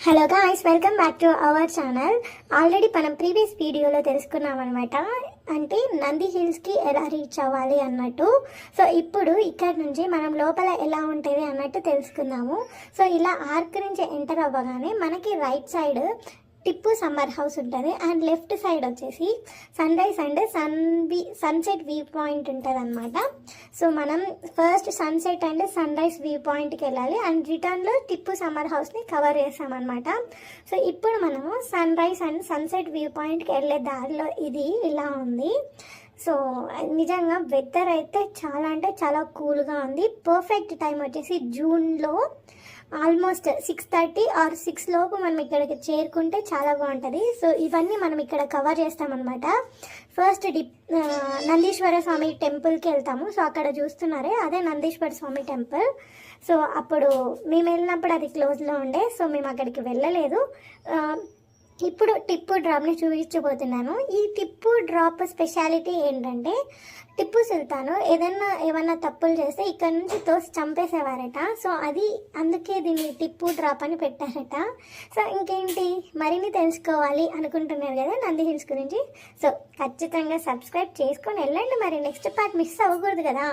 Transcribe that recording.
Hello guys, welcome back to our channel. Already మనం previous వీడియోలో తెలుసుకున్నాం అనమాట, అంటే నంది హిల్స్కి ఎలా రీచ్ అవ్వాలి అన్నట్టు. సో ఇప్పుడు ఇక్కడ నుంచి మనం లోపల ఎలా ఉంటుంది అన్నట్టు తెలుసుకుందాము. సో ఇలా ఆర్క్ నుంచి ఎంటర్ అవ్వగానే మనకి right side Tipu summer house ఉంటుంది అండ్ లెఫ్ట్ సైడ్ వచ్చేసి sunrise and sunset view point ఉంటుంది అనమాట. సో మనం first sunset and sunrise view పాయింట్కి వెళ్ళాలి అండ్ రిటర్న్లో టిప్పు సమ్మర్ హౌస్ని కవర్ చేస్తామన్నమాట. సో ఇప్పుడు మనము sunrise and sunset view పాయింట్కి వెళ్ళే దారిలో ఇది ఇలా ఉంది. సో నిజంగా వెదర్ అయితే చాలా అంటే చాలా కూల్గా ఉంది. పర్ఫెక్ట్ టైం వచ్చేసి జూన్లో ఆల్మోస్ట్ 6:30 ఆర్ 6 లోపు మనం ఇక్కడికి చేరుకుంటే చాలా బాగుంటుంది. సో ఇవన్నీ మనం ఇక్కడ కవర్ చేస్తామన్నమాట. ఫస్ట్ నందీశ్వర స్వామి టెంపుల్కి వెళ్తాము. సో అక్కడ చూస్తున్నారే అదే నందీశ్వర స్వామి టెంపుల్. సో అప్పుడు మేము వెళ్ళినప్పుడు అది క్లోజ్లో ఉండే, సో మేము అక్కడికి వెళ్ళలేదు. ఇప్పుడు టిప్పు డ్రాప్ని చూపించబోతున్నాను. ఈ టిప్పు డ్రాప్ స్పెషాలిటీ ఏంటంటే, టిప్పు సుల్తాను ఏమన్నా తప్పులు చేస్తే ఇక్కడ నుంచి తోసి చంపేసేవారట. సో అది అందుకే దీన్ని టిప్పు డ్రాప్ అని పెట్టారట. సో ఇంకేంటి మరిన్ని తెలుసుకోవాలి అనుకుంటున్నారు కదా నంది హిల్స్ గురించి, సో ఖచ్చితంగా సబ్స్క్రైబ్ చేసుకొని వెళ్ళండి. మరి నెక్స్ట్ పార్ట్ మిస్ అవ్వకూడదు కదా.